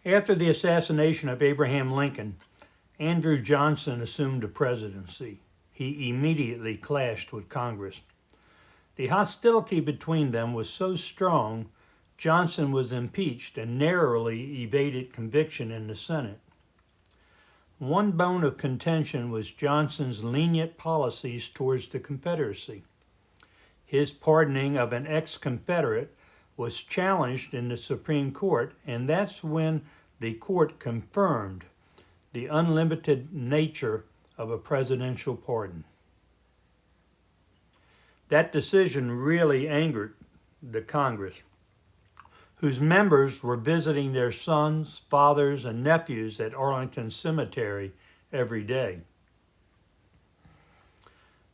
After the assassination of Abraham Lincoln, Andrew Johnson assumed the presidency. He immediately clashed with Congress. The hostility between them was so strong, Johnson was impeached and narrowly evaded conviction in the Senate. One bone of contention was Johnson's lenient policies towards the Confederacy. His pardoning of an ex-Confederate was challenged in the Supreme Court, and that's when the court confirmed the unlimited nature of a presidential pardon. That decision really angered the Congress, whose members were visiting their sons, fathers, and nephews at Arlington Cemetery every day.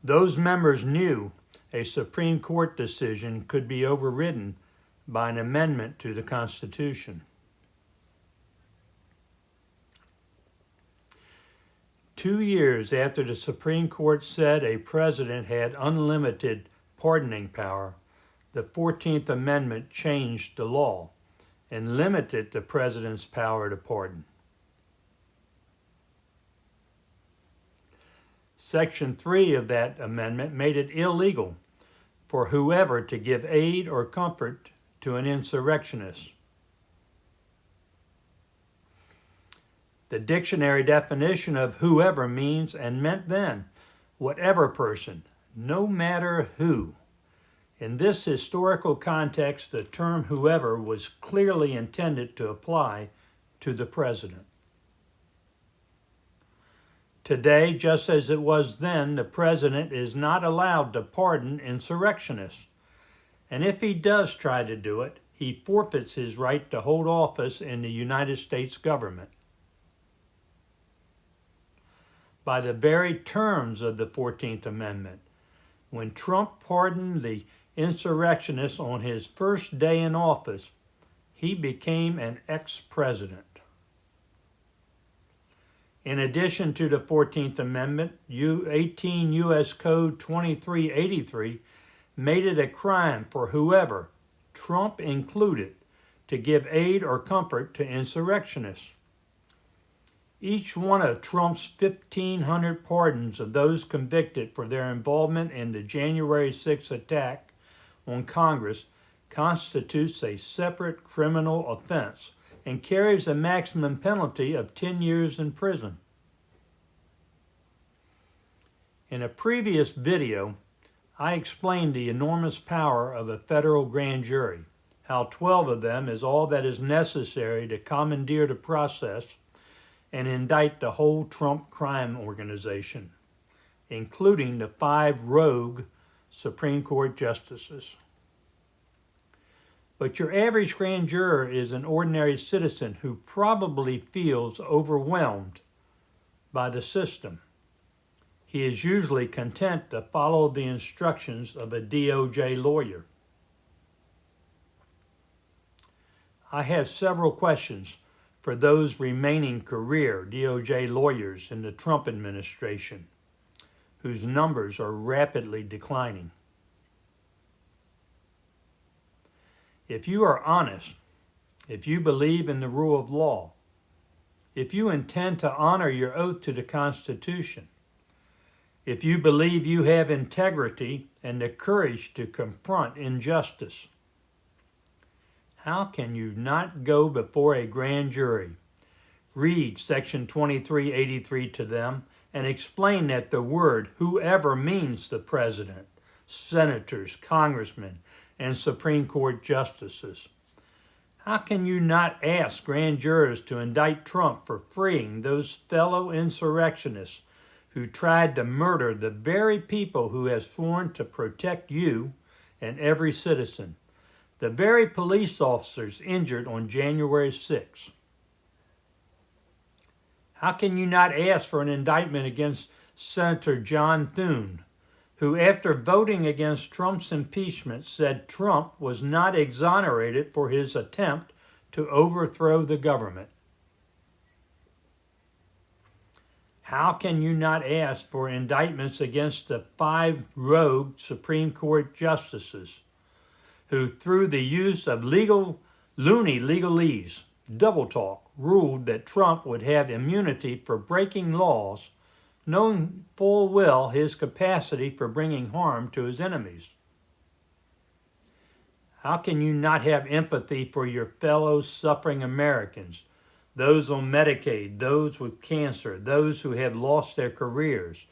Those members knew a Supreme Court decision could be overridden by an amendment to the Constitution. 2 years after the Supreme Court said a president had unlimited pardoning power, the 14th Amendment changed the law and limited the president's power to pardon. Section 3 of that amendment made it illegal for whoever to give aid or comfort to an insurrectionist. The dictionary definition of whoever means and meant then whatever person, no matter who. In this historical context, the term whoever was clearly intended to apply to the president. Today, just as it was then, the president is not allowed to pardon insurrectionists. And if he does try to do it, he forfeits his right to hold office in the United States government. By the very terms of the 14th Amendment, when Trump pardoned the insurrectionists on his first day in office, he became an ex-president. In addition to the 14th Amendment, 18 U.S. Code 2383 made it a crime for whoever, Trump included, to give aid or comfort to insurrectionists. Each one of Trump's 1,500 pardons of those convicted for their involvement in the January 6th attack on Congress constitutes a separate criminal offense and carries a maximum penalty of 10 years in prison. In a previous video, I explained the enormous power of a federal grand jury, how 12 of them is all that is necessary to commandeer the process and indict the whole Trump crime organization, including the 5 rogue Supreme Court justices. But your average grand juror is an ordinary citizen who probably feels overwhelmed by the system. He is usually content to follow the instructions of a DOJ lawyer. I have several questions for those remaining career DOJ lawyers in the Trump administration, whose numbers are rapidly declining. If you are honest, if you believe in the rule of law, if you intend to honor your oath to the Constitution, if you believe you have integrity and the courage to confront injustice, how can you not go before a grand jury, read Section 2383 to them, and explain that the word whoever means the president, senators, congressmen, and Supreme Court justices? How can you not ask grand jurors to indict Trump for freeing those fellow insurrectionists who tried to murder the very people who have sworn to protect you and every citizen, the very police officers injured on January 6th? How can you not ask for an indictment against Senator John Thune, who, after voting against Trump's impeachment, said Trump was not exonerated for his attempt to overthrow the government? How can you not ask for indictments against the 5 rogue Supreme Court justices who, through the use of loony legalese, double talk, ruled that Trump would have immunity for breaking laws, knowing full well his capacity for bringing harm to his enemies. How can you not have empathy for your fellow suffering Americans, those on Medicaid, those with cancer, those who have lost their careers,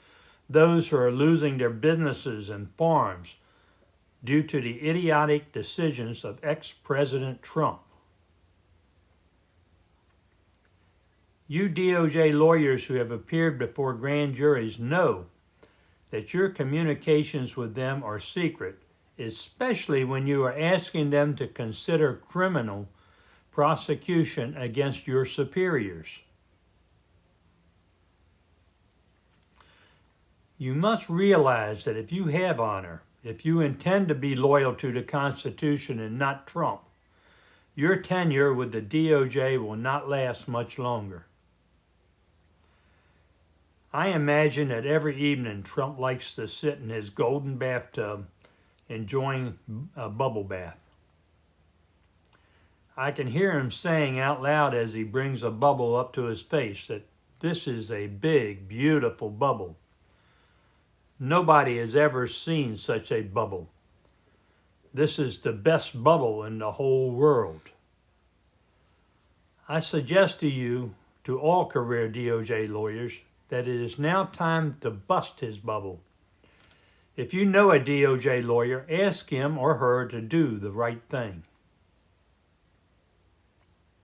those who are losing their businesses and farms due to the idiotic decisions of ex-President Trump? You DOJ lawyers who have appeared before grand juries know that your communications with them are secret, especially when you are asking them to consider criminal prosecution against your superiors. You must realize that if you have honor, if you intend to be loyal to the Constitution and not Trump, your tenure with the DOJ will not last much longer. I imagine that every evening Trump likes to sit in his golden bathtub enjoying a bubble bath. I can hear him saying out loud as he brings a bubble up to his face that this is a big, beautiful bubble. Nobody has ever seen such a bubble. This is the best bubble in the whole world. I suggest to you, to all career DOJ lawyers, that it is now time to bust his bubble. If you know a DOJ lawyer, ask him or her to do the right thing.